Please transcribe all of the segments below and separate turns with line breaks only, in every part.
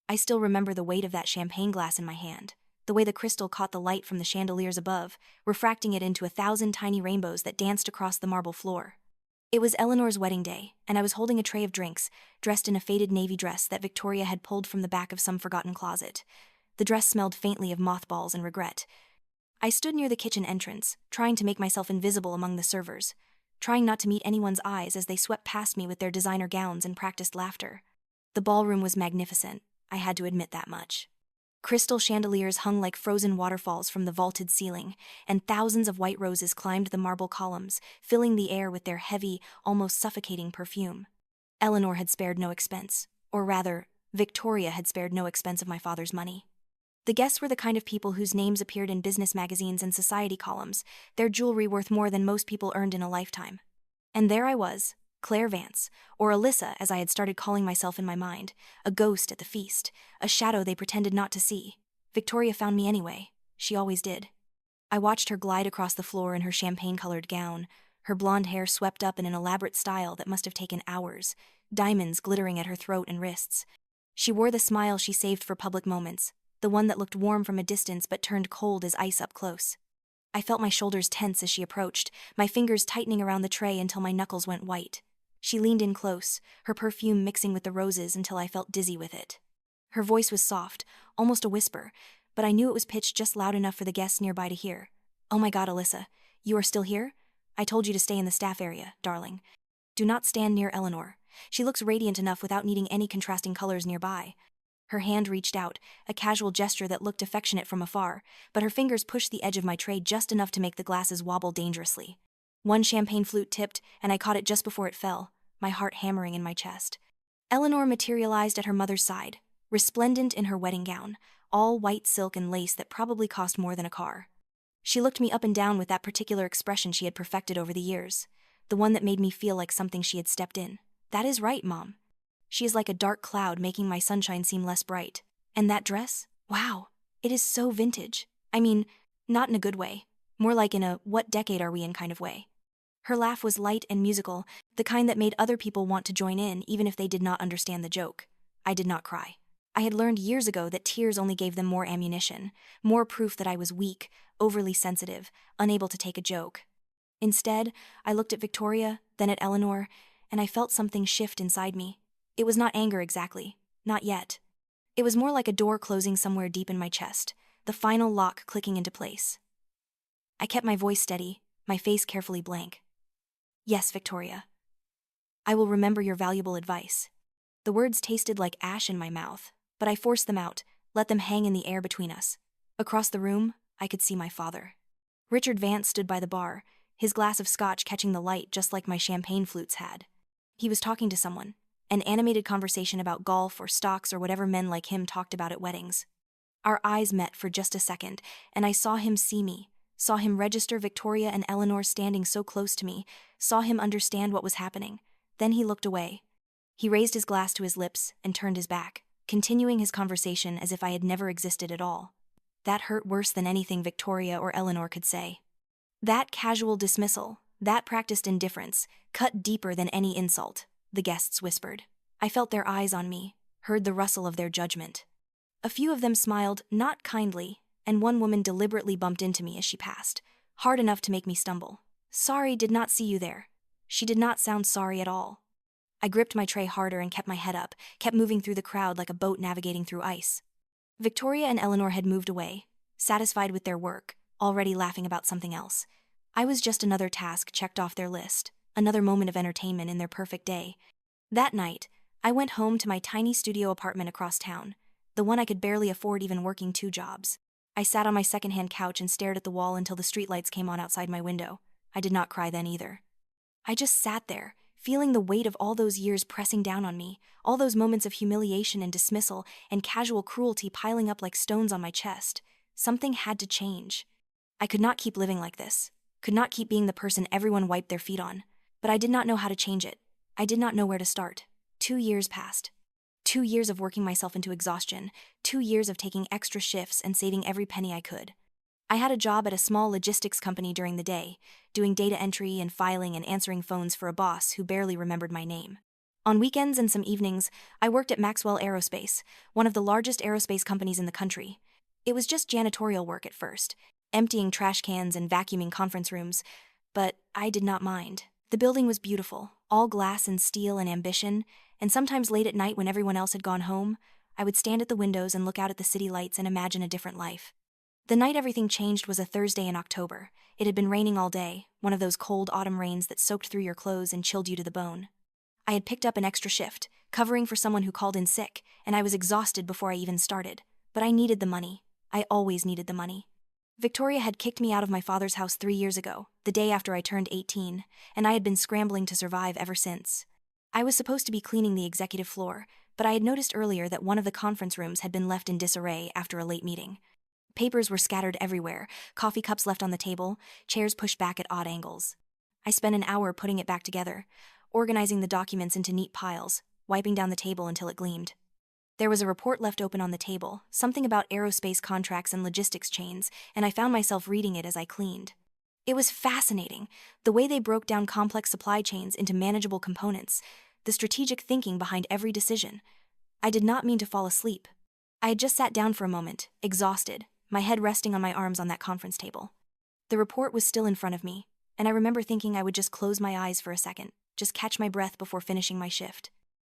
I still remember the weight of that champagne glass in my hand, the way the crystal caught the light from the chandeliers above, refracting it into 1,000 tiny rainbows that danced across the marble floor. It was Eleanor's wedding day, and I was holding a tray of drinks, dressed in a faded navy dress that Victoria had pulled from the back of some forgotten closet. The dress smelled faintly of mothballs and regret. I stood near the kitchen entrance, trying to make myself invisible among the servers, trying not to meet anyone's eyes as they swept past me with their designer gowns and practiced laughter. The ballroom was magnificent, I had to admit that much. Crystal chandeliers hung like frozen waterfalls from the vaulted ceiling, and thousands of white roses climbed the marble columns, filling the air with their heavy, almost suffocating perfume. Eleanor had spared no expense, or rather, Victoria had spared no expense of my father's money. The guests were the kind of people whose names appeared in business magazines and society columns, their jewelry worth more than most people earned in a lifetime. And there I was, Claire Vance, or Alyssa as I had started calling myself in my mind, a ghost at the feast, a shadow they pretended not to see. Victoria found me anyway, she always did. I watched her glide across the floor in her champagne-colored gown, her blonde hair swept up in an elaborate style that must have taken hours, diamonds glittering at her throat and wrists. She wore the smile she saved for public moments, the one that looked warm from a distance but turned cold as ice up close. I felt my shoulders tense as she approached, my fingers tightening around the tray until my knuckles went white. She leaned in close, her perfume mixing with the roses until I felt dizzy with it. Her voice was soft, almost a whisper, but I knew it was pitched just loud enough for the guests nearby to hear. "Oh my God, Alyssa, you are still here? I told you to stay in the staff area, darling. Do not stand near Eleanor. She looks radiant enough without needing any contrasting colors nearby." Her hand reached out, a casual gesture that looked affectionate from afar, but her fingers pushed the edge of my tray just enough to make the glasses wobble dangerously. One champagne flute tipped, and I caught it just before it fell, my heart hammering in my chest. Eleanor materialized at her mother's side, resplendent in her wedding gown, all white silk and lace that probably cost more than a car. She looked me up and down with that particular expression she had perfected over the years, the one that made me feel like something she had stepped in. "That is right, Mom. She is like a dark cloud making my sunshine seem less bright. And that dress? Wow, it is so vintage. I mean, not in a good way. More like in a what decade are we in kind of way." Her laugh was light and musical, the kind that made other people want to join in even if they did not understand the joke. I did not cry. I had learned years ago that tears only gave them more ammunition, more proof that I was weak, overly sensitive, unable to take a joke. Instead, I looked at Victoria, then at Eleanor, and I felt something shift inside me. It was not anger exactly, not yet. It was more like a door closing somewhere deep in my chest, the final lock clicking into place. I kept my voice steady, my face carefully blank. "Yes, Victoria. I will remember your valuable advice." The words tasted like ash in my mouth, but I forced them out, let them hang in the air between us. Across the room, I could see my father. Richard Vance stood by the bar, his glass of scotch catching the light just like my champagne flutes had. He was talking to someone, an animated conversation about golf or stocks or whatever men like him talked about at weddings. Our eyes met for just a second, and I saw him see me, saw him register Victoria and Eleanor standing so close to me, saw him understand what was happening. Then he looked away. He raised his glass to his lips and turned his back, continuing his conversation as if I had never existed at all. That hurt worse than anything Victoria or Eleanor could say. That casual dismissal, that practiced indifference, cut deeper than any insult, the guests whispered. I felt their eyes on me, heard the rustle of their judgment. A few of them smiled, not kindly, and one woman deliberately bumped into me as she passed, hard enough to make me stumble. "Sorry, did not see you there." She did not sound sorry at all. I gripped my tray harder and kept my head up, kept moving through the crowd like a boat navigating through ice. Victoria and Eleanor had moved away, satisfied with their work, already laughing about something else. I was just another task checked off their list, another moment of entertainment in their perfect day. That night, I went home to my tiny studio apartment across town, the one I could barely afford even working 2 jobs. I sat on my secondhand couch and stared at the wall until the streetlights came on outside my window. I did not cry then either. I just sat there, feeling the weight of all those years pressing down on me, all those moments of humiliation and dismissal and casual cruelty piling up like stones on my chest. Something had to change. I could not keep living like this, could not keep being the person everyone wiped their feet on, but I did not know how to change it. I did not know where to start. 2 years passed. 2 years of working myself into exhaustion, 2 years of taking extra shifts and saving every penny I could. I had a job at a small logistics company during the day, doing data entry and filing and answering phones for a boss who barely remembered my name. On weekends and some evenings, I worked at Maxwell Aerospace, one of the largest aerospace companies in the country. It was just janitorial work at first, emptying trash cans and vacuuming conference rooms, but I did not mind. The building was beautiful, all glass and steel and ambition, and sometimes late at night when everyone else had gone home, I would stand at the windows and look out at the city lights and imagine a different life. The night everything changed was a Thursday in October. It had been raining all day, one of those cold autumn rains that soaked through your clothes and chilled you to the bone. I had picked up an extra shift, covering for someone who called in sick, and I was exhausted before I even started. But I needed the money. I always needed the money. Victoria had kicked me out of my father's house 3 years ago, the day after I turned 18, and I had been scrambling to survive ever since. I was supposed to be cleaning the executive floor, but I had noticed earlier that one of the conference rooms had been left in disarray after a late meeting. Papers were scattered everywhere, coffee cups left on the table, chairs pushed back at odd angles. I spent an hour putting it back together, organizing the documents into neat piles, wiping down the table until it gleamed. There was a report left open on the table, something about aerospace contracts and logistics chains, and I found myself reading it as I cleaned. It was fascinating, the way they broke down complex supply chains into manageable components, the strategic thinking behind every decision. I did not mean to fall asleep. I had just sat down for a moment, exhausted, my head resting on my arms on that conference table. The report was still in front of me, and I remember thinking I would just close my eyes for a second, just catch my breath before finishing my shift.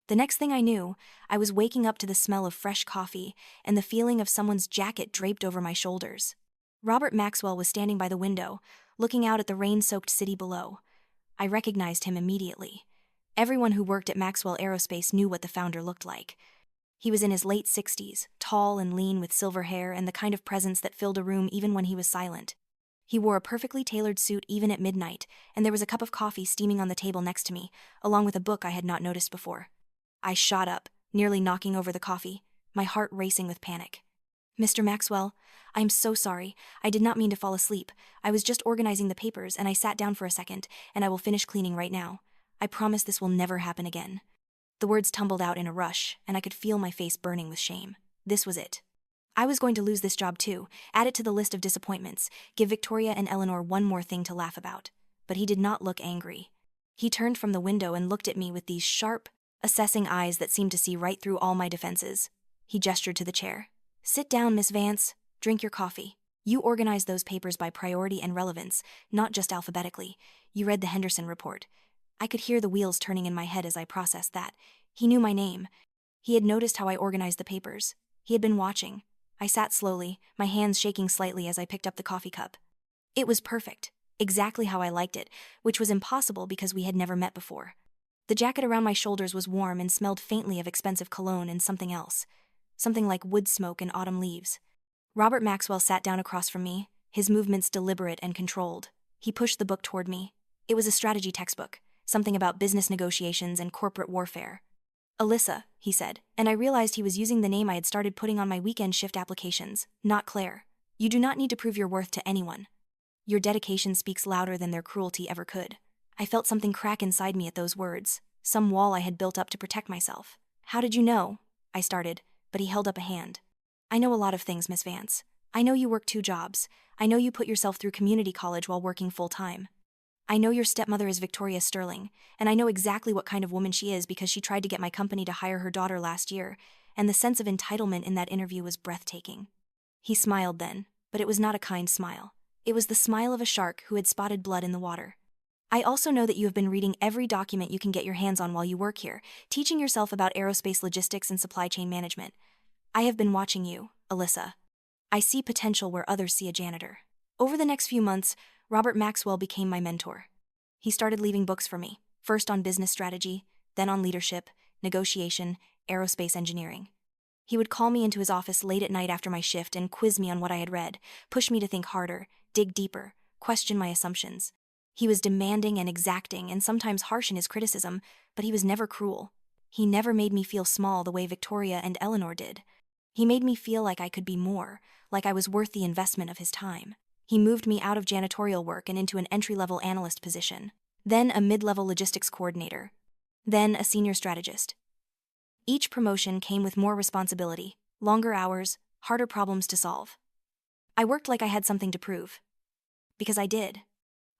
The next thing I knew, I was waking up to the smell of fresh coffee and the feeling of someone's jacket draped over my shoulders. Robert Maxwell was standing by the window, looking out at the rain-soaked city below. I recognized him immediately. Everyone who worked at Maxwell Aerospace knew what the founder looked like. He was in his late 60s, tall and lean with silver hair and the kind of presence that filled a room even when he was silent. He wore a perfectly tailored suit even at midnight, and there was a cup of coffee steaming on the table next to me, along with a book I had not noticed before. I shot up, nearly knocking over the coffee, my heart racing with panic. "Mr. Maxwell, I am so sorry. I did not mean to fall asleep. I was just organizing the papers and I sat down for a second, and I will finish cleaning right now. I promise this will never happen again." The words tumbled out in a rush, and I could feel my face burning with shame. This was it. I was going to lose this job too, add it to the list of disappointments, give Victoria and Eleanor one more thing to laugh about. But he did not look angry. He turned from the window and looked at me with these sharp, assessing eyes that seemed to see right through all my defenses. He gestured to the chair. "Sit down, Miss Vance. Drink your coffee. You organized those papers by priority and relevance, not just alphabetically. You read the Henderson report." I could hear the wheels turning in my head as I processed that. He knew my name. He had noticed how I organized the papers. He had been watching. I sat slowly, my hands shaking slightly as I picked up the coffee cup. It was perfect, exactly how I liked it, which was impossible because we had never met before. The jacket around my shoulders was warm and smelled faintly of expensive cologne and something else. Something like wood smoke and autumn leaves. Robert Maxwell sat down across from me, his movements deliberate and controlled. He pushed the book toward me. It was a strategy textbook, something about business negotiations and corporate warfare. "Alyssa," he said, and I realized he was using the name I had started putting on my weekend shift applications, not Claire. "You do not need to prove your worth to anyone. Your dedication speaks louder than their cruelty ever could." I felt something crack inside me at those words, some wall I had built up to protect myself. "How did you know?" I started, but he held up a hand. "I know a lot of things, Miss Vance. I know you work 2 jobs. I know you put yourself through community college while working full-time. I know your stepmother is Victoria Sterling, and I know exactly what kind of woman she is because she tried to get my company to hire her daughter last year, and the sense of entitlement in that interview was breathtaking." He smiled then, but it was not a kind smile. It was the smile of a shark who had spotted blood in the water. "I also know that you have been reading every document you can get your hands on while you work here, teaching yourself about aerospace logistics and supply chain management. I have been watching you, Alyssa. I see potential where others see a janitor." Over the next few months, Robert Maxwell became my mentor. He started leaving books for me, first on business strategy, then on leadership, negotiation, aerospace engineering. He would call me into his office late at night after my shift and quiz me on what I had read, push me to think harder, dig deeper, question my assumptions. He was demanding and exacting and sometimes harsh in his criticism, but he was never cruel. He never made me feel small the way Victoria and Eleanor did. He made me feel like I could be more, like I was worth the investment of his time. He moved me out of janitorial work and into an entry-level analyst position, then a mid-level logistics coordinator, then a senior strategist. Each promotion came with more responsibility, longer hours, harder problems to solve. I worked like I had something to prove. Because I did.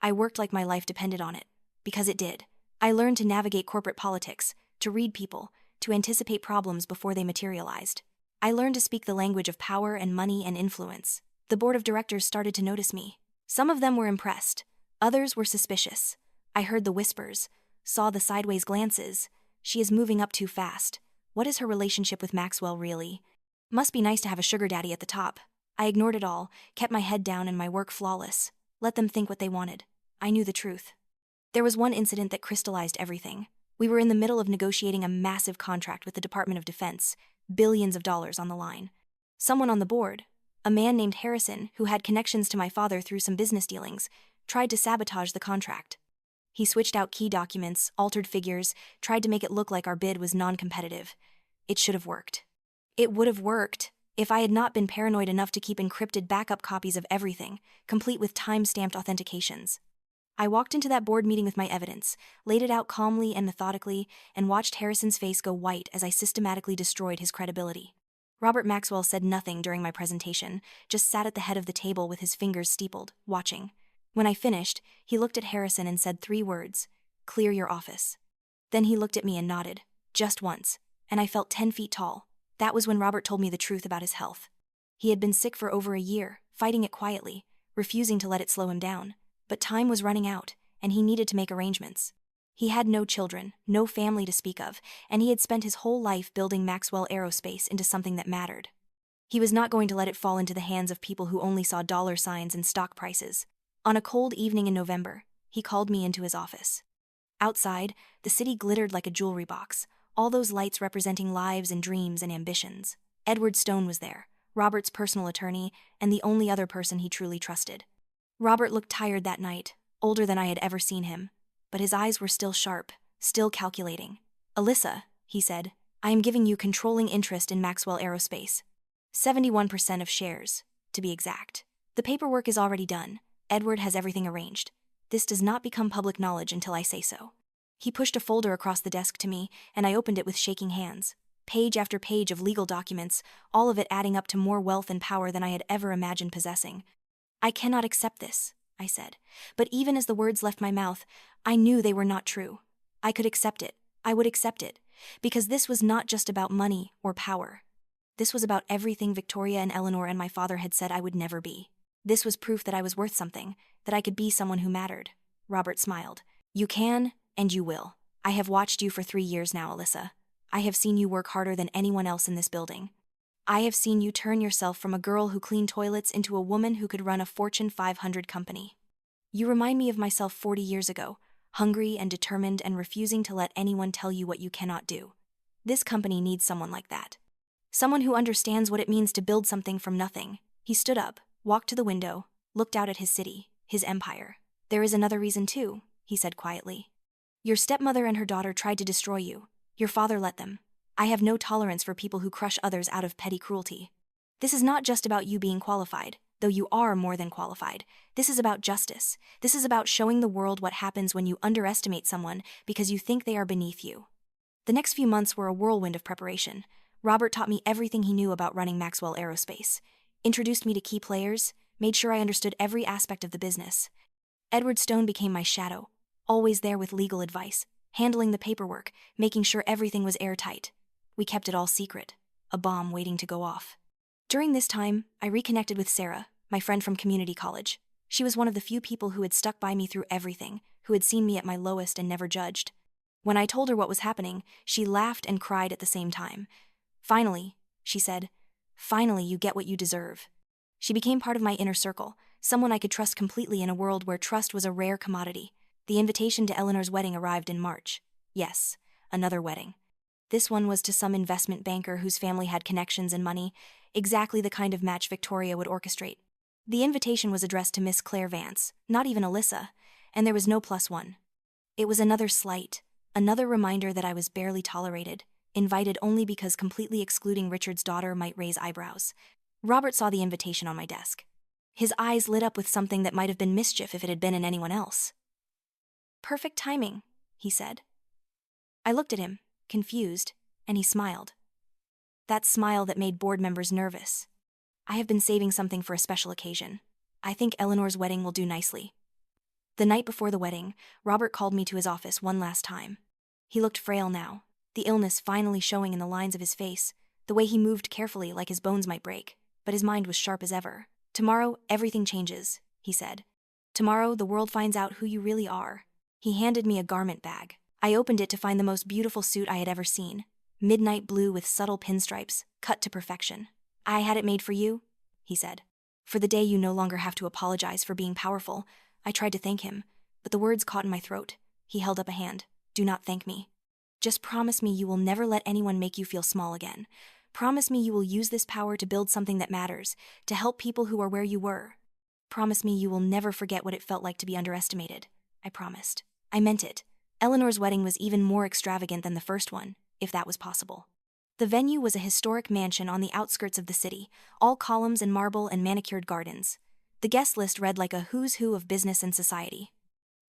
I worked like my life depended on it. Because it did. I learned to navigate corporate politics, to read people, to anticipate problems before they materialized. I learned to speak the language of power and money and influence. The board of directors started to notice me. Some of them were impressed. Others were suspicious. I heard the whispers, saw the sideways glances. She is moving up too fast. What is her relationship with Maxwell really? Must be nice to have a sugar daddy at the top. I ignored it all, kept my head down and my work flawless. Let them think what they wanted. I knew the truth. There was one incident that crystallized everything. We were in the middle of negotiating a massive contract with the Department of Defense, billions of dollars on the line. Someone on the board, a man named Harrison, who had connections to my father through some business dealings, tried to sabotage the contract. He switched out key documents, altered figures, tried to make it look like our bid was non-competitive. It should have worked. It would have worked if I had not been paranoid enough to keep encrypted backup copies of everything, complete with time-stamped authentications. I walked into that board meeting with my evidence, laid it out calmly and methodically, and watched Harrison's face go white as I systematically destroyed his credibility. Robert Maxwell said nothing during my presentation, just sat at the head of the table with his fingers steepled, watching. When I finished, he looked at Harrison and said 3 words, "Clear your office." Then he looked at me and nodded, just once, and I felt 10 feet tall. That was when Robert told me the truth about his health. He had been sick for over a year, fighting it quietly, refusing to let it slow him down. But time was running out, and he needed to make arrangements. He had no children, no family to speak of, and he had spent his whole life building Maxwell Aerospace into something that mattered. He was not going to let it fall into the hands of people who only saw dollar signs and stock prices. On a cold evening in November, he called me into his office. Outside, the city glittered like a jewelry box, all those lights representing lives and dreams and ambitions. Edward Stone was there, Robert's personal attorney, and the only other person he truly trusted. Robert looked tired that night, older than I had ever seen him, but his eyes were still sharp, still calculating. "Alyssa," he said, "I am giving you controlling interest in Maxwell Aerospace. 71% of shares, to be exact. The paperwork is already done. Edward has everything arranged. This does not become public knowledge until I say so." He pushed a folder across the desk to me, and I opened it with shaking hands. Page after page of legal documents, all of it adding up to more wealth and power than I had ever imagined possessing. "I cannot accept this," I said. But even as the words left my mouth, I knew they were not true. I could accept it. I would accept it. Because this was not just about money or power. This was about everything Victoria and Eleanor and my father had said I would never be. This was proof that I was worth something, that I could be someone who mattered. Robert smiled. "You can, and you will. I have watched you for 3 years now, Alyssa. I have seen you work harder than anyone else in this building. I have seen you turn yourself from a girl who cleaned toilets into a woman who could run a Fortune 500 company. You remind me of myself 40 years ago, hungry and determined and refusing to let anyone tell you what you cannot do. This company needs someone like that. Someone who understands what it means to build something from nothing." He stood up, walked to the window, looked out at his city, his empire. "There is another reason too," he said quietly. "Your stepmother and her daughter tried to destroy you. Your father let them. I have no tolerance for people who crush others out of petty cruelty. This is not just about you being qualified, though you are more than qualified. This is about justice. This is about showing the world what happens when you underestimate someone because you think they are beneath you." The next few months were a whirlwind of preparation. Robert taught me everything he knew about running Maxwell Aerospace, introduced me to key players, made sure I understood every aspect of the business. Edward Stone became my shadow, always there with legal advice, handling the paperwork, making sure everything was airtight. We kept it all secret, a bomb waiting to go off. During this time, I reconnected with Sarah, my friend from community college. She was one of the few people who had stuck by me through everything, who had seen me at my lowest and never judged. When I told her what was happening, she laughed and cried at the same time. "Finally," she said, "finally you get what you deserve." She became part of my inner circle, someone I could trust completely in a world where trust was a rare commodity. The invitation to Eleanor's wedding arrived in March. Yes, another wedding. This one was to some investment banker whose family had connections and money, exactly the kind of match Victoria would orchestrate. The invitation was addressed to Miss Claire Vance, not even Alyssa, and there was no +1. It was another slight, another reminder that I was barely tolerated, invited only because completely excluding Richard's daughter might raise eyebrows. Robert saw the invitation on my desk. His eyes lit up with something that might have been mischief if it had been in anyone else. "Perfect timing," he said. I looked at him, confused, and he smiled. That smile that made board members nervous. "I have been saving something for a special occasion. I think Eleanor's wedding will do nicely." The night before the wedding, Robert called me to his office one last time. He looked frail now, the illness finally showing in the lines of his face, the way he moved carefully like his bones might break, but his mind was sharp as ever. "Tomorrow, everything changes," he said. "Tomorrow, the world finds out who you really are." He handed me a garment bag. I opened it to find the most beautiful suit I had ever seen. Midnight blue with subtle pinstripes, cut to perfection. "I had it made for you," he said. "For the day you no longer have to apologize for being powerful." I tried to thank him, but the words caught in my throat. He held up a hand. "Do not thank me. Just promise me you will never let anyone make you feel small again. Promise me you will use this power to build something that matters, to help people who are where you were. Promise me you will never forget what it felt like to be underestimated." I promised. I meant it. Eleanor's wedding was even more extravagant than the first one, if that was possible. The venue was a historic mansion on the outskirts of the city, all columns and marble and manicured gardens. The guest list read like a who's who of business and society.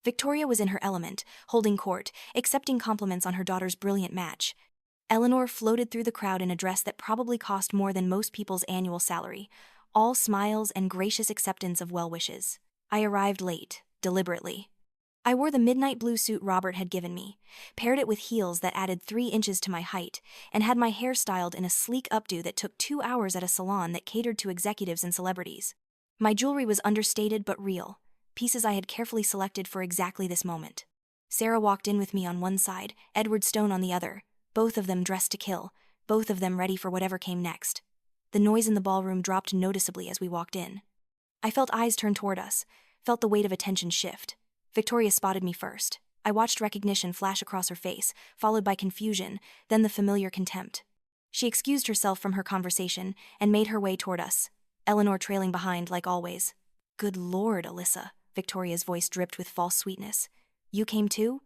Victoria was in her element, holding court, accepting compliments on her daughter's brilliant match. Eleanor floated through the crowd in a dress that probably cost more than most people's annual salary, all smiles and gracious acceptance of well wishes. I arrived late, deliberately. I wore the midnight blue suit Robert had given me, paired it with heels that added 3 inches to my height, and had my hair styled in a sleek updo that took 2 hours at a salon that catered to executives and celebrities. My jewelry was understated but real, pieces I had carefully selected for exactly this moment. Sarah walked in with me on one side, Edward Stone on the other, both of them dressed to kill, both of them ready for whatever came next. The noise in the ballroom dropped noticeably as we walked in. I felt eyes turn toward us, felt the weight of attention shift. Victoria spotted me first. I watched recognition flash across her face, followed by confusion, then the familiar contempt. She excused herself from her conversation and made her way toward us, Eleanor trailing behind like always. "Good Lord, Alyssa," Victoria's voice dripped with false sweetness. "You came too?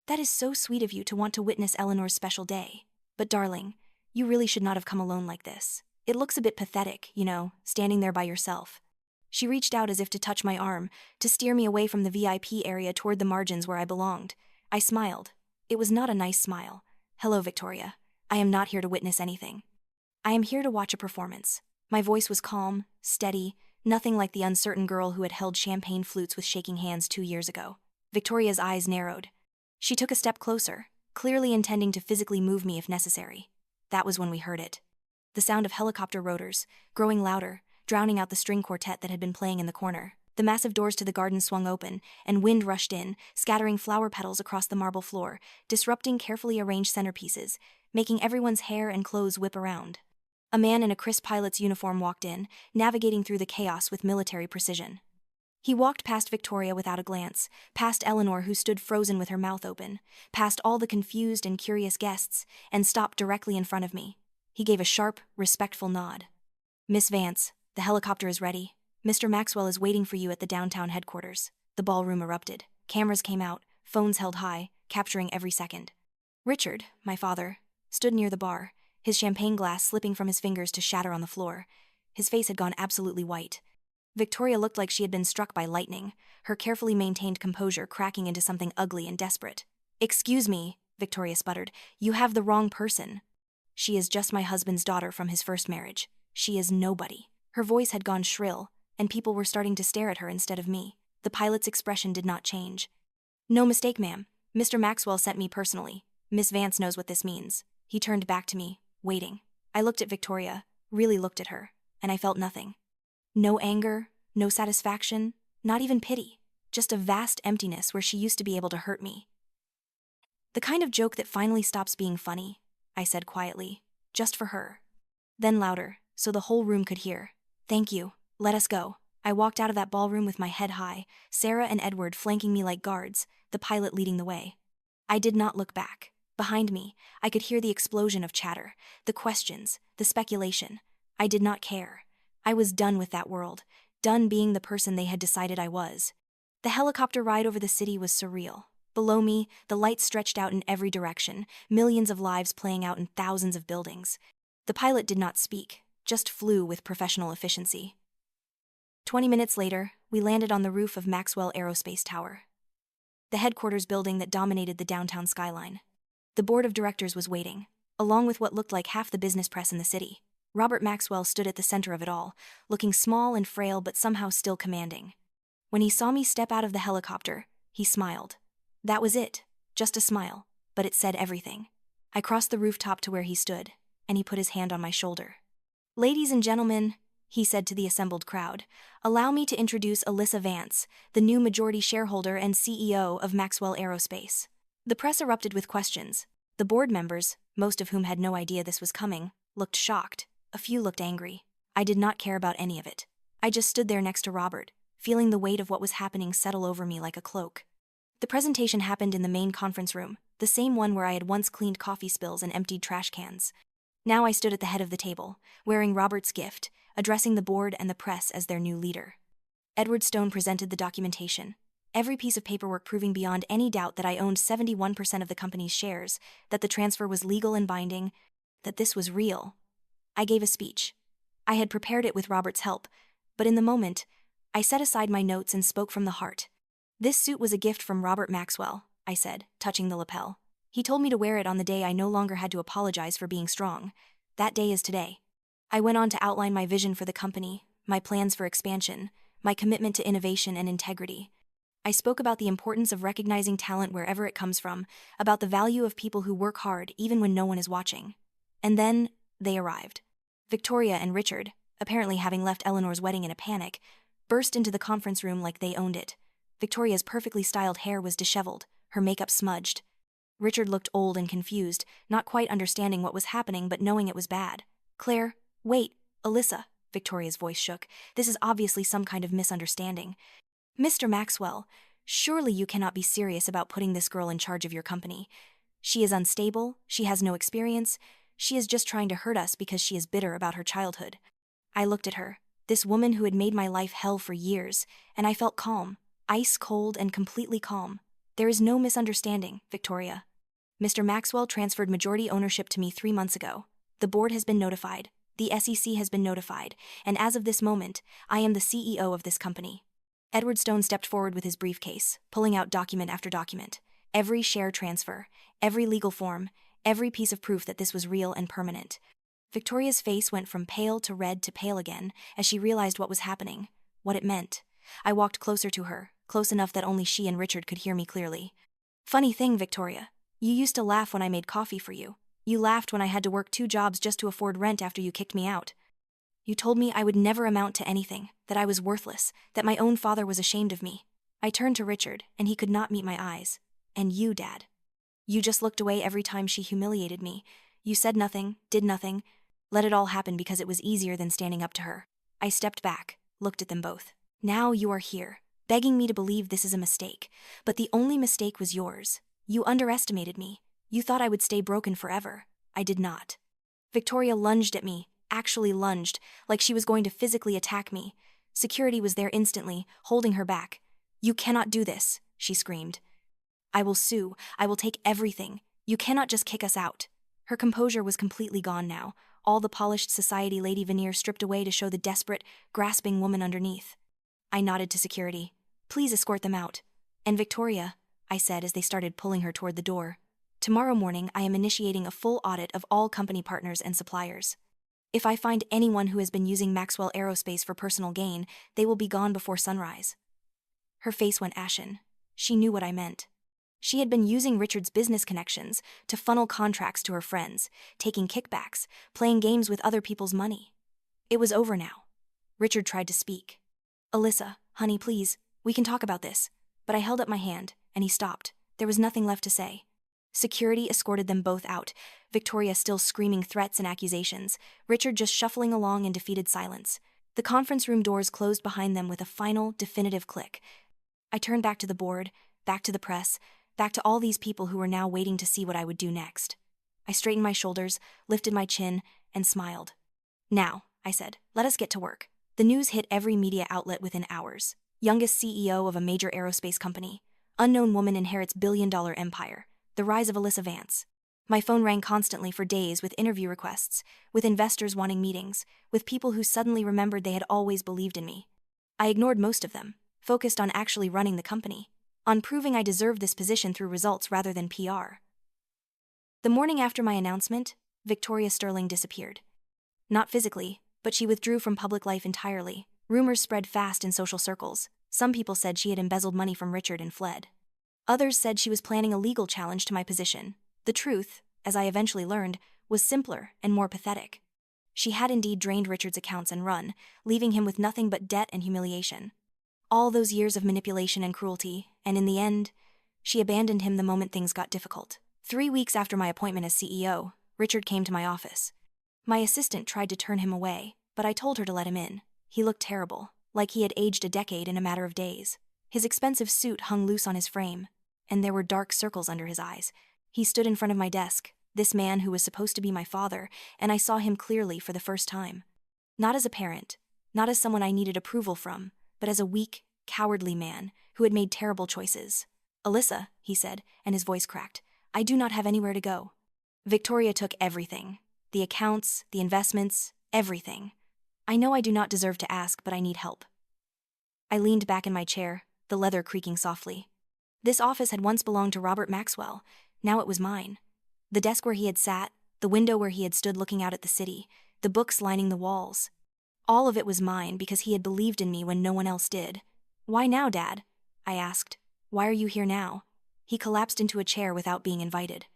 That is so sweet of you to want to witness Eleanor's special day. But darling, you really should not have come alone like this. It looks a bit pathetic, standing there by yourself." She reached out as if to touch my arm, to steer me away from the VIP area toward the margins where I belonged. I smiled. It was not a nice smile. "Hello, Victoria. I am not here to witness anything. I am here to watch a performance." My voice was calm, steady, nothing like the uncertain girl who had held champagne flutes with shaking hands 2 years ago. Victoria's eyes narrowed. She took a step closer, clearly intending to physically move me if necessary. That was when we heard it. The sound of helicopter rotors, growing louder, drowning out the string quartet that had been playing in the corner. The massive doors to the garden swung open, and wind rushed in, scattering flower petals across the marble floor, disrupting carefully arranged centerpieces, making everyone's hair and clothes whip around. A man in a crisp pilot's uniform walked in, navigating through the chaos with military precision. He walked past Victoria without a glance, past Eleanor who stood frozen with her mouth open, past all the confused and curious guests, and stopped directly in front of me. He gave a sharp, respectful nod. "Miss Vance, the helicopter is ready. Mr. Maxwell is waiting for you at the downtown headquarters." The ballroom erupted. Cameras came out, phones held high, capturing every second. Richard, my father, stood near the bar, his champagne glass slipping from his fingers to shatter on the floor. His face had gone absolutely white. Victoria looked like she had been struck by lightning, her carefully maintained composure cracking into something ugly and desperate. "Excuse me," Victoria sputtered, "you have the wrong person. She is just my husband's daughter from his first marriage. She is nobody." Her voice had gone shrill, and people were starting to stare at her instead of me. The pilot's expression did not change. "No mistake, ma'am. Mr. Maxwell sent me personally. Miss Vance knows what this means." He turned back to me, waiting. I looked at Victoria, really looked at her, and I felt nothing. No anger, no satisfaction, not even pity. Just a vast emptiness where she used to be able to hurt me. "The kind of joke that finally stops being funny," I said quietly, "just for her." Then louder, so the whole room could hear. "Thank you. Let us go." I walked out of that ballroom with my head high, Sarah and Edward flanking me like guards, the pilot leading the way. I did not look back. Behind me, I could hear the explosion of chatter, the questions, the speculation. I did not care. I was done with that world, done being the person they had decided I was. The helicopter ride over the city was surreal. Below me, the lights stretched out in every direction, millions of lives playing out in thousands of buildings. The pilot did not speak, just flew with professional efficiency. 20 minutes later, we landed on the roof of Maxwell Aerospace Tower, the headquarters building that dominated the downtown skyline. The board of directors was waiting, along with what looked like half the business press in the city. Robert Maxwell stood at the center of it all, looking small and frail but somehow still commanding. When he saw me step out of the helicopter, he smiled. That was it, just a smile, but it said everything. I crossed the rooftop to where he stood, and he put his hand on my shoulder. "Ladies and gentlemen," he said to the assembled crowd, "allow me to introduce Alyssa Vance, the new majority shareholder and CEO of Maxwell Aerospace." The press erupted with questions. The board members, most of whom had no idea this was coming, looked shocked. A few looked angry. I did not care about any of it. I just stood there next to Robert, feeling the weight of what was happening settle over me like a cloak. The presentation happened in the main conference room, the same one where I had once cleaned coffee spills and emptied trash cans. Now I stood at the head of the table, wearing Robert's gift, addressing the board and the press as their new leader. Edward Stone presented the documentation, every piece of paperwork proving beyond any doubt that I owned 71% of the company's shares, that the transfer was legal and binding, that this was real. I gave a speech. I had prepared it with Robert's help, but in the moment, I set aside my notes and spoke from the heart. "This suit was a gift from Robert Maxwell," I said, touching the lapel. "He told me to wear it on the day I no longer had to apologize for being strong. That day is today." I went on to outline my vision for the company, my plans for expansion, my commitment to innovation and integrity. I spoke about the importance of recognizing talent wherever it comes from, about the value of people who work hard even when no one is watching. And then, they arrived. Victoria and Richard, apparently having left Eleanor's wedding in a panic, burst into the conference room like they owned it. Victoria's perfectly styled hair was disheveled, her makeup smudged. Richard looked old and confused, not quite understanding what was happening but knowing it was bad. "Claire, wait, Alyssa," Victoria's voice shook. "This is obviously some kind of misunderstanding. Mr. Maxwell, surely you cannot be serious about putting this girl in charge of your company. She is unstable, she has no experience, she is just trying to hurt us because she is bitter about her childhood." I looked at her, this woman who had made my life hell for years, and I felt calm, ice cold and completely calm. "There is no misunderstanding, Victoria. Mr. Maxwell transferred majority ownership to me 3 months ago. The board has been notified, the SEC has been notified, and as of this moment, I am the CEO of this company." Edward Stone stepped forward with his briefcase, pulling out document after document. Every share transfer, every legal form, every piece of proof that this was real and permanent. Victoria's face went from pale to red to pale again as she realized what was happening, what it meant. I walked closer to her, close enough that only she and Richard could hear me clearly. "Funny thing, Victoria. You used to laugh when I made coffee for you. You laughed when I had to work 2 jobs just to afford rent after you kicked me out. You told me I would never amount to anything, that I was worthless, that my own father was ashamed of me." I turned to Richard, and he could not meet my eyes. "And you, Dad. You just looked away every time she humiliated me. You said nothing, did nothing, let it all happen because it was easier than standing up to her." I stepped back, looked at them both. "Now you are here, begging me to believe this is a mistake, but the only mistake was yours. You underestimated me. You thought I would stay broken forever. I did not." Victoria lunged at me, actually lunged, like she was going to physically attack me. Security was there instantly, holding her back. "You cannot do this," she screamed. "I will sue. I will take everything. You cannot just kick us out." Her composure was completely gone now, all the polished society lady veneer stripped away to show the desperate, grasping woman underneath. I nodded to security. "Please escort them out." "And Victoria," I said as they started pulling her toward the door, "tomorrow morning I am initiating a full audit of all company partners and suppliers. If I find anyone who has been using Maxwell Aerospace for personal gain, they will be gone before sunrise." Her face went ashen. She knew what I meant. She had been using Richard's business connections to funnel contracts to her friends, taking kickbacks, playing games with other people's money. It was over now. Richard tried to speak. "Alyssa, honey, please, we can talk about this." But I held up my hand, and he stopped. There was nothing left to say. Security escorted them both out, Victoria still screaming threats and accusations, Richard just shuffling along in defeated silence. The conference room doors closed behind them with a final, definitive click. I turned back to the board, back to the press, back to all these people who were now waiting to see what I would do next. I straightened my shoulders, lifted my chin, and smiled. "Now," I said, "let us get to work." The news hit every media outlet within hours. Youngest CEO of a major aerospace company. Unknown woman inherits billion-dollar empire. The rise of Alyssa Vance. My phone rang constantly for days with interview requests, with investors wanting meetings, with people who suddenly remembered they had always believed in me. I ignored most of them, focused on actually running the company, on proving I deserved this position through results rather than PR. The morning after my announcement, Victoria Sterling disappeared. Not physically, but she withdrew from public life entirely. Rumors spread fast in social circles. Some people said she had embezzled money from Richard and fled. Others said she was planning a legal challenge to my position. The truth, as I eventually learned, was simpler and more pathetic. She had indeed drained Richard's accounts and run, leaving him with nothing but debt and humiliation. All those years of manipulation and cruelty, and in the end, she abandoned him the moment things got difficult. 3 weeks after my appointment as CEO, Richard came to my office. My assistant tried to turn him away, but I told her to let him in. He looked terrible, like he had aged a decade in a matter of days. His expensive suit hung loose on his frame, and there were dark circles under his eyes. He stood in front of my desk, this man who was supposed to be my father, and I saw him clearly for the first time. Not as a parent, not as someone I needed approval from, but as a weak, cowardly man who had made terrible choices. "Alyssa," he said, and his voice cracked, "I do not have anywhere to go. Victoria took everything. The accounts, the investments, everything. I know I do not deserve to ask, but I need help." I leaned back in my chair, the leather creaking softly. This office had once belonged to Robert Maxwell. Now it was mine. The desk where he had sat, the window where he had stood looking out at the city, the books lining the walls. All of it was mine because he had believed in me when no one else did. "Why now, Dad?" I asked. "Why are you here now?" He collapsed into a chair without being invited.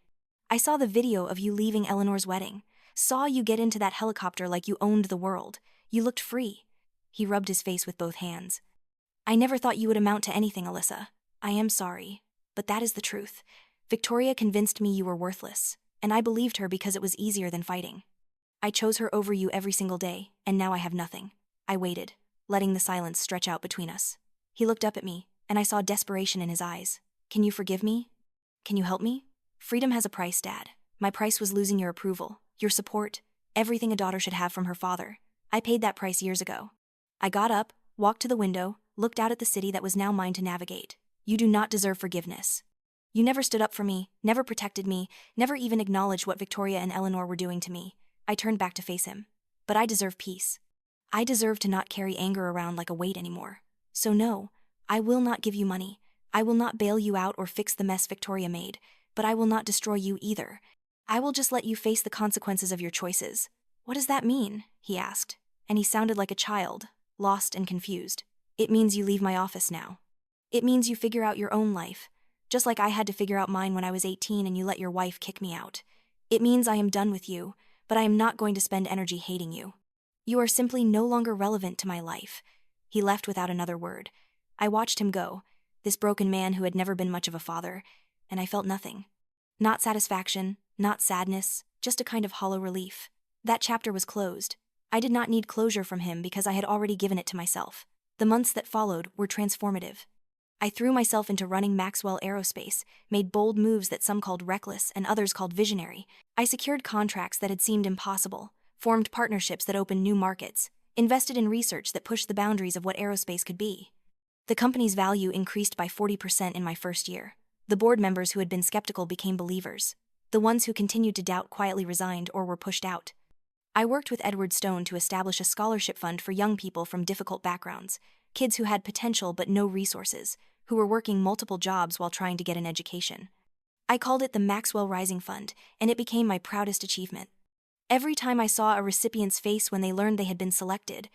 "I saw the video of you leaving Eleanor's wedding. Saw you get into that helicopter like you owned the world. You looked free." He rubbed his face with both hands. "I never thought you would amount to anything, Alyssa. I am sorry, but that is the truth. Victoria convinced me you were worthless, and I believed her because it was easier than fighting. I chose her over you every single day, and now I have nothing." I waited, letting the silence stretch out between us. He looked up at me, and I saw desperation in his eyes. "Can you forgive me? Can you help me? Freedom has a price, Dad. My price was losing your approval, your support, everything a daughter should have from her father. I paid that price years ago." I got up, walked to the window, looked out at the city that was now mine to navigate. "You do not deserve forgiveness. You never stood up for me, never protected me, never even acknowledged what Victoria and Eleanor were doing to me." I turned back to face him. "But I deserve peace. I deserve to not carry anger around like a weight anymore. So no, I will not give you money. I will not bail you out or fix the mess Victoria made, but I will not destroy you either. I will just let you face the consequences of your choices." "What does that mean?" he asked, and he sounded like a child, lost and confused. "It means you leave my office now. It means you figure out your own life, just like I had to figure out mine when I was 18 and you let your wife kick me out. It means I am done with you, but I am not going to spend energy hating you. You are simply no longer relevant to my life." He left without another word. I watched him go, this broken man who had never been much of a father, and I felt nothing. Not satisfaction, not sadness, just a kind of hollow relief. That chapter was closed. I did not need closure from him because I had already given it to myself. The months that followed were transformative. I threw myself into running Maxwell Aerospace, made bold moves that some called reckless and others called visionary. I secured contracts that had seemed impossible, formed partnerships that opened new markets, invested in research that pushed the boundaries of what aerospace could be. The company's value increased by 40% in my first year. The board members who had been skeptical became believers. The ones who continued to doubt quietly resigned or were pushed out. I worked with Edward Stone to establish a scholarship fund for young people from difficult backgrounds, kids who had potential but no resources, who were working multiple jobs while trying to get an education. I called it the Maxwell Rising Fund, and it became my proudest achievement. Every time I saw a recipient's face when they learned they had been selected,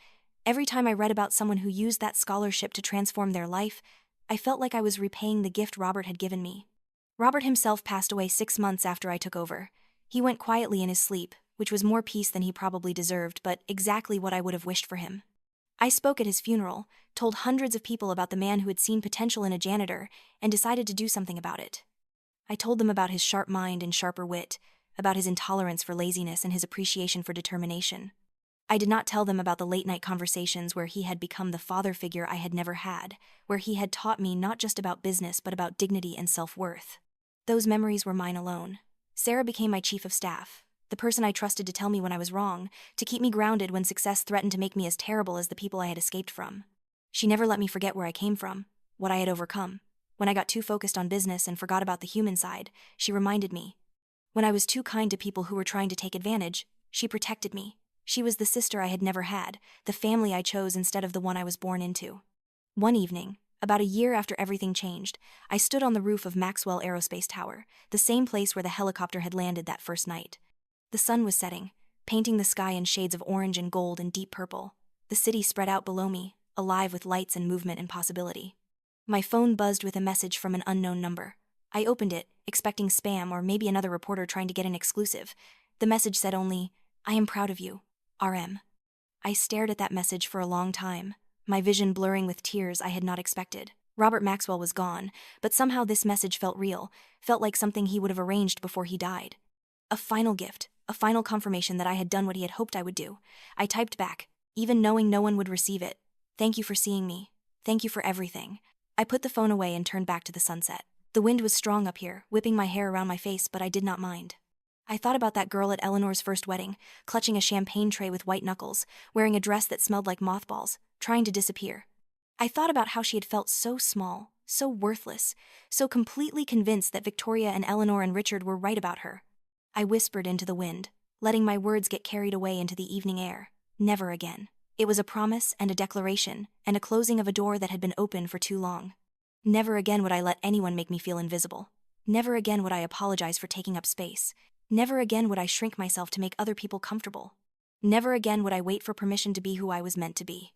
every time I read about someone who used that scholarship to transform their life, I felt like I was repaying the gift Robert had given me. Robert himself passed away 6 months after I took over. He went quietly in his sleep, which was more peace than he probably deserved, but exactly what I would have wished for him. I spoke at his funeral, told hundreds of people about the man who had seen potential in a janitor and decided to do something about it. I told them about his sharp mind and sharper wit, about his intolerance for laziness and his appreciation for determination. I did not tell them about the late-night conversations where he had become the father figure I had never had, where he had taught me not just about business but about dignity and self-worth. Those memories were mine alone. Sarah became my chief of staff, the person I trusted to tell me when I was wrong, to keep me grounded when success threatened to make me as terrible as the people I had escaped from. She never let me forget where I came from, what I had overcome. When I got too focused on business and forgot about the human side, she reminded me. When I was too kind to people who were trying to take advantage, she protected me. She was the sister I had never had, the family I chose instead of the one I was born into. One evening, about a year after everything changed, I stood on the roof of Maxwell Aerospace Tower, the same place where the helicopter had landed that first night. The sun was setting, painting the sky in shades of orange and gold and deep purple. The city spread out below me, alive with lights and movement and possibility. My phone buzzed with a message from an unknown number. I opened it, expecting spam or maybe another reporter trying to get an exclusive. The message said only, "I am proud of you, RM." I stared at that message for a long time, my vision blurring with tears I had not expected. Robert Maxwell was gone, but somehow this message felt real, felt like something he would have arranged before he died. A final gift, a final confirmation that I had done what he had hoped I would do. I typed back, even knowing no one would receive it. "Thank you for seeing me. Thank you for everything." I put the phone away and turned back to the sunset. The wind was strong up here, whipping my hair around my face, but I did not mind. I thought about that girl at Eleanor's first wedding, clutching a champagne tray with white knuckles, wearing a dress that smelled like mothballs, trying to disappear. I thought about how she had felt so small, so worthless, so completely convinced that Victoria and Eleanor and Richard were right about her. I whispered into the wind, letting my words get carried away into the evening air. Never again. It was a promise and a declaration, and a closing of a door that had been open for too long. Never again would I let anyone make me feel invisible. Never again would I apologize for taking up space. Never again would I shrink myself to make other people comfortable. Never again would I wait for permission to be who I was meant to be.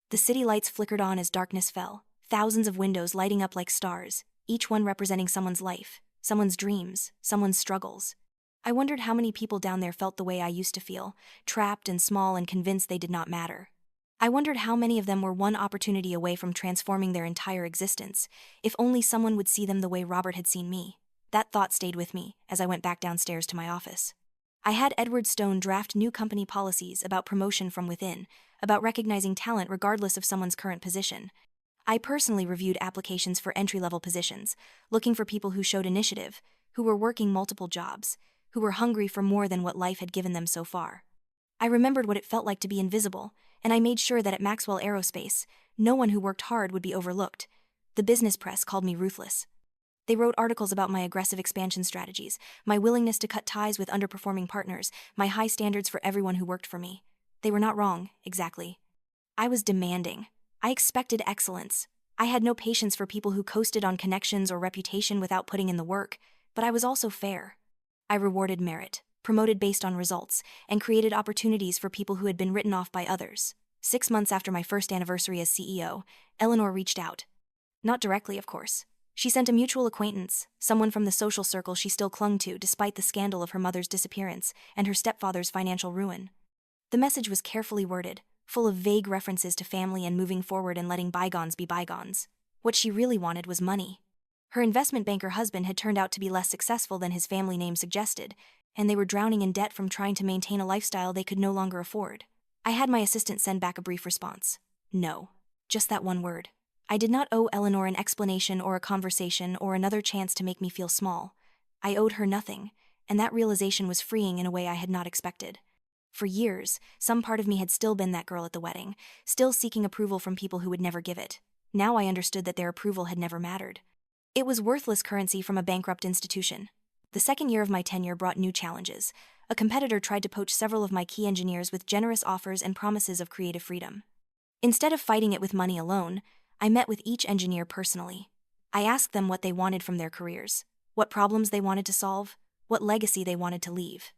The city lights flickered on as darkness fell, thousands of windows lighting up like stars, each one representing someone's life, someone's dreams, someone's struggles. I wondered how many people down there felt the way I used to feel, trapped and small and convinced they did not matter. I wondered how many of them were one opportunity away from transforming their entire existence, if only someone would see them the way Robert had seen me. That thought stayed with me as I went back downstairs to my office. I had Edward Stone draft new company policies about promotion from within, about recognizing talent regardless of someone's current position. I personally reviewed applications for entry-level positions, looking for people who showed initiative, who were working multiple jobs, who were hungry for more than what life had given them so far. I remembered what it felt like to be invisible, and I made sure that at Maxwell Aerospace, no one who worked hard would be overlooked. The business press called me ruthless. They wrote articles about my aggressive expansion strategies, my willingness to cut ties with underperforming partners, my high standards for everyone who worked for me. They were not wrong, exactly. I was demanding. I expected excellence. I had no patience for people who coasted on connections or reputation without putting in the work, but I was also fair. I rewarded merit, promoted based on results, and created opportunities for people who had been written off by others. 6 months after my first anniversary as CEO, Eleanor reached out. Not directly, of course. She sent a mutual acquaintance, someone from the social circle she still clung to despite the scandal of her mother's disappearance and her stepfather's financial ruin. The message was carefully worded, full of vague references to family and moving forward and letting bygones be bygones. What she really wanted was money. Her investment banker husband had turned out to be less successful than his family name suggested, and they were drowning in debt from trying to maintain a lifestyle they could no longer afford. I had my assistant send back a brief response. No. Just that one word. I did not owe Eleanor an explanation or a conversation or another chance to make me feel small. I owed her nothing, and that realization was freeing in a way I had not expected. For years, some part of me had still been that girl at the wedding, still seeking approval from people who would never give it. Now I understood that their approval had never mattered. It was worthless currency from a bankrupt institution. The second year of my tenure brought new challenges. A competitor tried to poach several of my key engineers with generous offers and promises of creative freedom. Instead of fighting it with money alone, I met with each engineer personally. I asked them what they wanted from their careers, what problems they wanted to solve, what legacy they wanted to leave.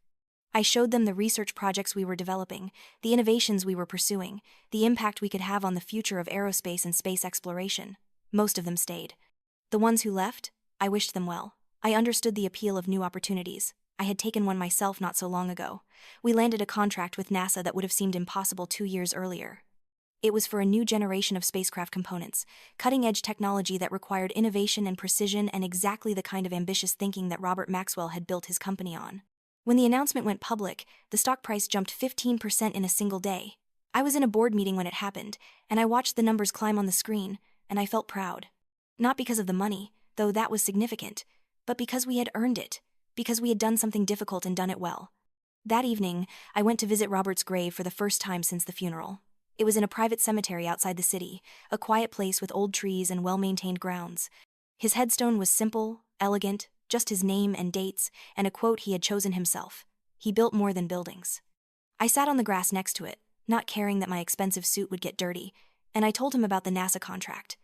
I showed them the research projects we were developing, the innovations we were pursuing, the impact we could have on the future of aerospace and space exploration. Most of them stayed. The ones who left, I wished them well. I understood the appeal of new opportunities. I had taken one myself not so long ago. We landed a contract with NASA that would have seemed impossible 2 years earlier. It was for a new generation of spacecraft components, cutting-edge technology that required innovation and precision and exactly the kind of ambitious thinking that Robert Maxwell had built his company on. When the announcement went public, the stock price jumped 15% in a single day. I was in a board meeting when it happened, and I watched the numbers climb on the screen, and I felt proud. Not because of the money, though that was significant, but because we had earned it, because we had done something difficult and done it well. That evening, I went to visit Robert's grave for the first time since the funeral. It was in a private cemetery outside the city, a quiet place with old trees and well-maintained grounds. His headstone was simple, elegant, just his name and dates, and a quote he had chosen himself. He built more than buildings. I sat on the grass next to it, not caring that my expensive suit would get dirty, and I told him about the NASA contract.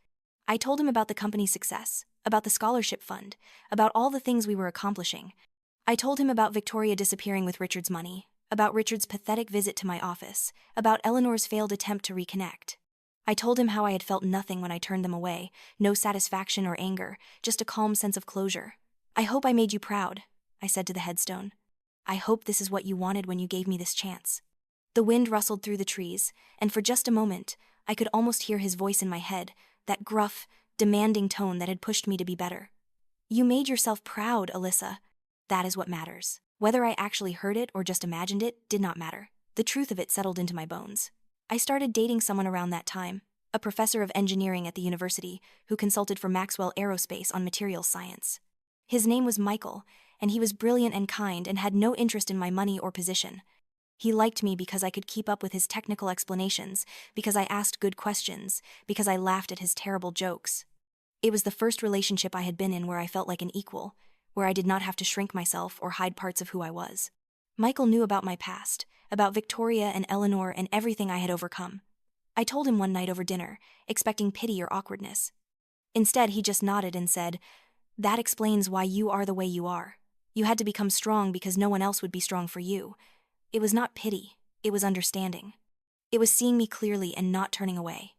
I told him about the company's success, about the scholarship fund, about all the things we were accomplishing. I told him about Victoria disappearing with Richard's money, about Richard's pathetic visit to my office, about Eleanor's failed attempt to reconnect. I told him how I had felt nothing when I turned them away, no satisfaction or anger, just a calm sense of closure. "I hope I made you proud," I said to the headstone. "I hope this is what you wanted when you gave me this chance." The wind rustled through the trees, and for just a moment, I could almost hear his voice in my head, that gruff, demanding tone that had pushed me to be better. "You made yourself proud, Alyssa. That is what matters." Whether I actually heard it or just imagined it did not matter. The truth of it settled into my bones. I started dating someone around that time, a professor of engineering at the university who consulted for Maxwell Aerospace on materials science. His name was Michael, and he was brilliant and kind and had no interest in my money or position. He liked me because I could keep up with his technical explanations, because I asked good questions, because I laughed at his terrible jokes. It was the first relationship I had been in where I felt like an equal, where I did not have to shrink myself or hide parts of who I was. Michael knew about my past, about Victoria and Eleanor and everything I had overcome. I told him one night over dinner, expecting pity or awkwardness. Instead, he just nodded and said, "That explains why you are the way you are. You had to become strong because no one else would be strong for you." It was not pity, it was understanding. It was seeing me clearly and not turning away.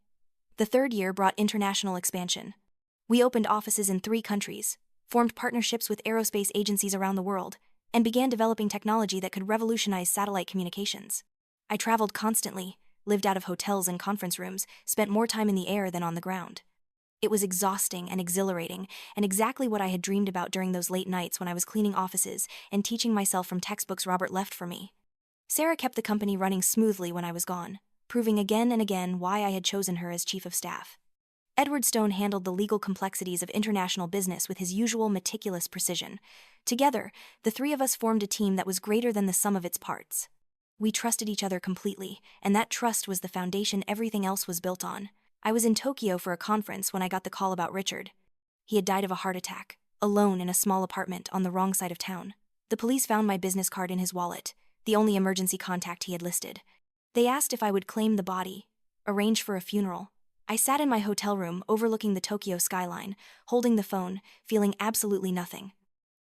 The third year brought international expansion. We opened offices in 3 countries, formed partnerships with aerospace agencies around the world, and began developing technology that could revolutionize satellite communications. I traveled constantly, lived out of hotels and conference rooms, spent more time in the air than on the ground. It was exhausting and exhilarating, and exactly what I had dreamed about during those late nights when I was cleaning offices and teaching myself from textbooks Robert left for me. Sarah kept the company running smoothly when I was gone, proving again and again why I had chosen her as chief of staff. Edward Stone handled the legal complexities of international business with his usual meticulous precision. Together, the 3 of us formed a team that was greater than the sum of its parts. We trusted each other completely, and that trust was the foundation everything else was built on. I was in Tokyo for a conference when I got the call about Richard. He had died of a heart attack, alone in a small apartment on the wrong side of town. The police found my business card in his wallet, the only emergency contact he had listed. They asked if I would claim the body, arrange for a funeral. I sat in my hotel room overlooking the Tokyo skyline, holding the phone, feeling absolutely nothing.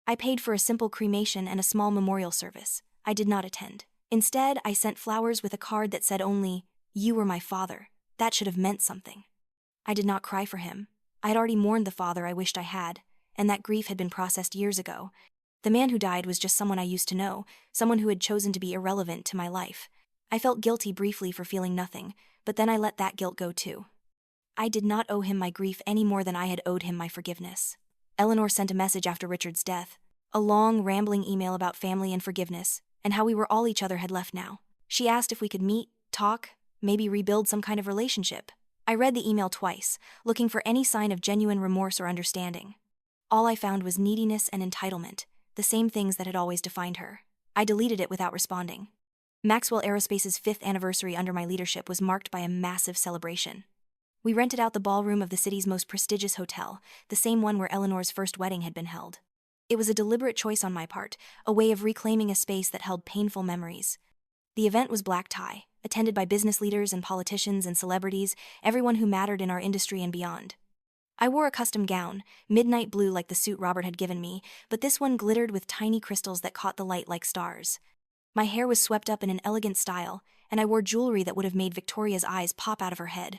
I paid for a simple cremation and a small memorial service. I did not attend. Instead, I sent flowers with a card that said only, "You were my father." That should have meant something. I did not cry for him. I had already mourned the father I wished I had, and that grief had been processed years ago. The man who died was just someone I used to know, someone who had chosen to be irrelevant to my life. I felt guilty briefly for feeling nothing, but then I let that guilt go too. I did not owe him my grief any more than I had owed him my forgiveness. Eleanor sent a message after Richard's death, a long, rambling email about family and forgiveness, and how we were all each other had left now. She asked if we could meet, talk, maybe rebuild some kind of relationship. I read the email twice, looking for any sign of genuine remorse or understanding. All I found was neediness and entitlement, the same things that had always defined her. I deleted it without responding. Maxwell Aerospace's 5th anniversary under my leadership was marked by a massive celebration. We rented out the ballroom of the city's most prestigious hotel, the same one where Eleanor's first wedding had been held. It was a deliberate choice on my part, a way of reclaiming a space that held painful memories. The event was black tie, attended by business leaders and politicians and celebrities, everyone who mattered in our industry and beyond. I wore a custom gown, midnight blue like the suit Robert had given me, but this one glittered with tiny crystals that caught the light like stars. My hair was swept up in an elegant style, and I wore jewelry that would have made Victoria's eyes pop out of her head.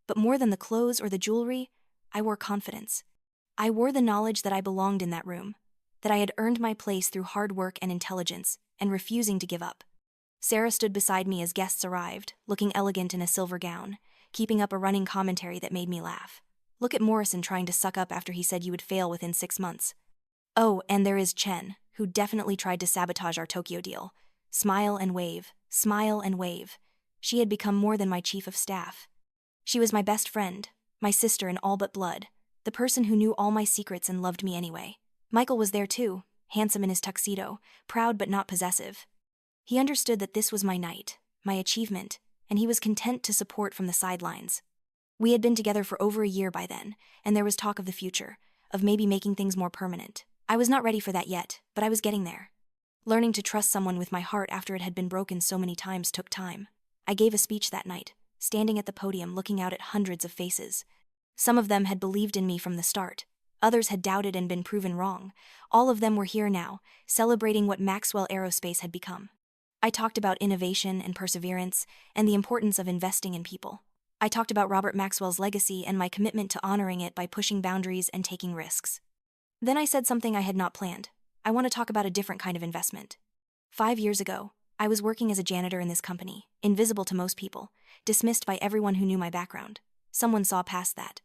But more than the clothes or the jewelry, I wore confidence. I wore the knowledge that I belonged in that room, that I had earned my place through hard work and intelligence, and refusing to give up. Sarah stood beside me as guests arrived, looking elegant in a silver gown, keeping up a running commentary that made me laugh. Look at Morrison trying to suck up after he said you would fail within 6 months. Oh, and there is Chen, who definitely tried to sabotage our Tokyo deal. Smile and wave, smile and wave. She had become more than my chief of staff. She was my best friend, my sister in all but blood, the person who knew all my secrets and loved me anyway. Michael was there too, handsome in his tuxedo, proud but not possessive. He understood that this was my night, my achievement, and he was content to support from the sidelines. We had been together for over a year by then, and there was talk of the future, of maybe making things more permanent. I was not ready for that yet, but I was getting there. Learning to trust someone with my heart after it had been broken so many times took time. I gave a speech that night, standing at the podium looking out at hundreds of faces. Some of them had believed in me from the start. Others had doubted and been proven wrong. All of them were here now, celebrating what Maxwell Aerospace had become. I talked about innovation and perseverance, and the importance of investing in people. I talked about Robert Maxwell's legacy and my commitment to honoring it by pushing boundaries and taking risks. Then I said something I had not planned. I want to talk about a different kind of investment. 5 years ago, I was working as a janitor in this company, invisible to most people, dismissed by everyone who knew my background. Someone saw past that.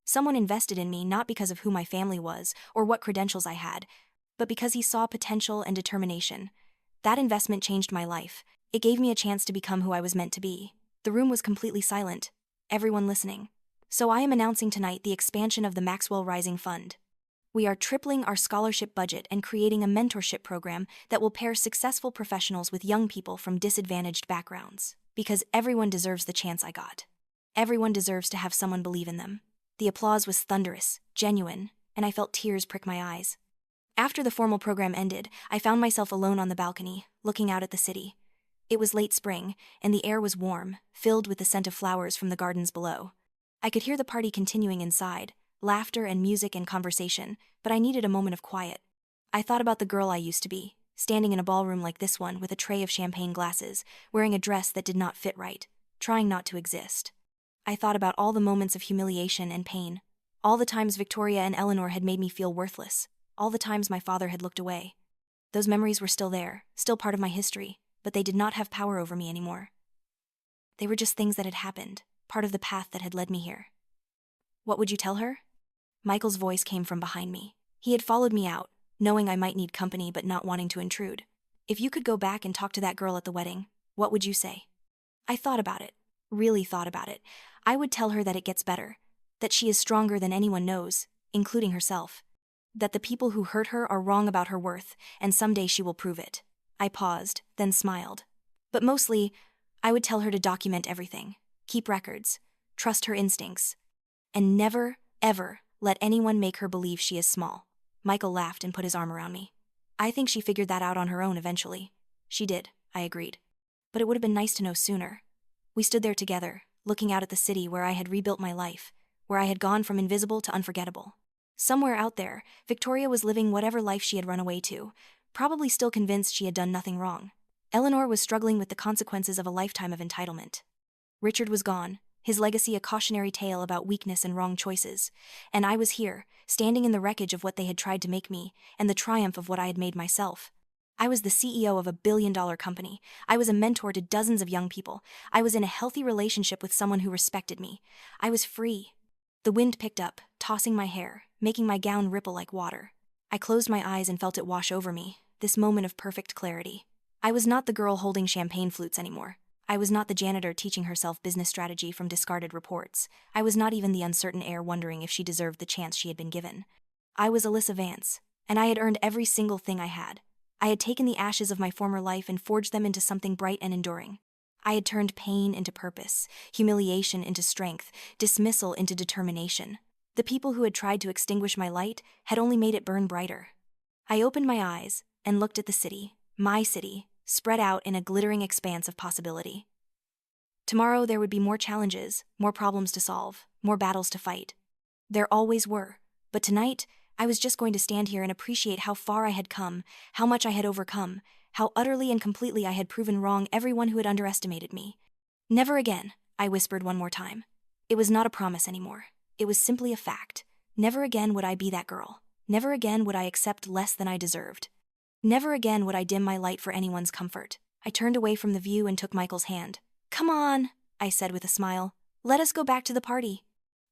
Someone invested in me not because of who my family was or what credentials I had, but because he saw potential and determination. That investment changed my life. It gave me a chance to become who I was meant to be. The room was completely silent, everyone listening. So I am announcing tonight the expansion of the Maxwell Rising Fund. We are tripling our scholarship budget and creating a mentorship program that will pair successful professionals with young people from disadvantaged backgrounds. Because everyone deserves the chance I got. Everyone deserves to have someone believe in them. The applause was thunderous, genuine, and I felt tears prick my eyes. After the formal program ended, I found myself alone on the balcony, looking out at the city. It was late spring, and the air was warm, filled with the scent of flowers from the gardens below. I could hear the party continuing inside, laughter and music and conversation, but I needed a moment of quiet. I thought about the girl I used to be, standing in a ballroom like this one with a tray of champagne glasses, wearing a dress that did not fit right, trying not to exist. I thought about all the moments of humiliation and pain, all the times Victoria and Eleanor had made me feel worthless, all the times my father had looked away. Those memories were still there, still part of my history, but they did not have power over me anymore. They were just things that had happened, part of the path that had led me here. What would you tell her? Michael's voice came from behind me. He had followed me out, knowing I might need company but not wanting to intrude. If you could go back and talk to that girl at the wedding, what would you say? I thought about it, really thought about it. I would tell her that it gets better, that she is stronger than anyone knows, including herself. That the people who hurt her are wrong about her worth, and someday she will prove it. I paused, then smiled. But mostly, I would tell her to document everything, keep records, trust her instincts, and never, ever, let anyone make her believe she is small. Michael laughed and put his arm around me. I think she figured that out on her own eventually. She did, I agreed. But it would have been nice to know sooner. We stood there together, looking out at the city where I had rebuilt my life, where I had gone from invisible to unforgettable. Somewhere out there, Victoria was living whatever life she had run away to, probably still convinced she had done nothing wrong. Eleanor was struggling with the consequences of a lifetime of entitlement. Richard was gone, his legacy a cautionary tale about weakness and wrong choices. And I was here, standing in the wreckage of what they had tried to make me, and the triumph of what I had made myself. I was the CEO of a billion-dollar company. I was a mentor to dozens of young people. I was in a healthy relationship with someone who respected me. I was free. The wind picked up, tossing my hair, making my gown ripple like water. I closed my eyes and felt it wash over me, this moment of perfect clarity. I was not the girl holding champagne flutes anymore. I was not the janitor teaching herself business strategy from discarded reports. I was not even the uncertain heir wondering if she deserved the chance she had been given. I was Alyssa Vance, and I had earned every single thing I had. I had taken the ashes of my former life and forged them into something bright and enduring. I had turned pain into purpose, humiliation into strength, dismissal into determination. The people who had tried to extinguish my light had only made it burn brighter. I opened my eyes and looked at the city, my city, spread out in a glittering expanse of possibility. Tomorrow there would be more challenges, more problems to solve, more battles to fight. There always were, but tonight, I was just going to stand here and appreciate how far I had come, how much I had overcome, how utterly and completely I had proven wrong everyone who had underestimated me. Never again, I whispered one more time. It was not a promise anymore. It was simply a fact. Never again would I be that girl. Never again would I accept less than I deserved. Never again would I dim my light for anyone's comfort. I turned away from the view and took Michael's hand. Come on, I said with a smile. Let us go back to the party.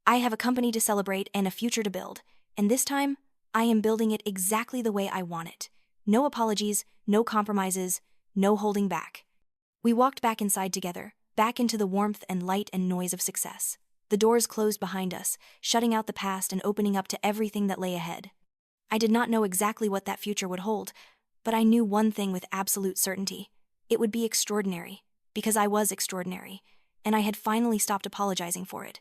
I have a company to celebrate and a future to build. And this time, I am building it exactly the way I want it. No apologies, no compromises, no holding back. We walked back inside together, back into the warmth and light and noise of success. The doors closed behind us, shutting out the past and opening up to everything that lay ahead. I did not know exactly what that future would hold, but I knew one thing with absolute certainty. It would be extraordinary, because I was extraordinary, and I had finally stopped apologizing for it.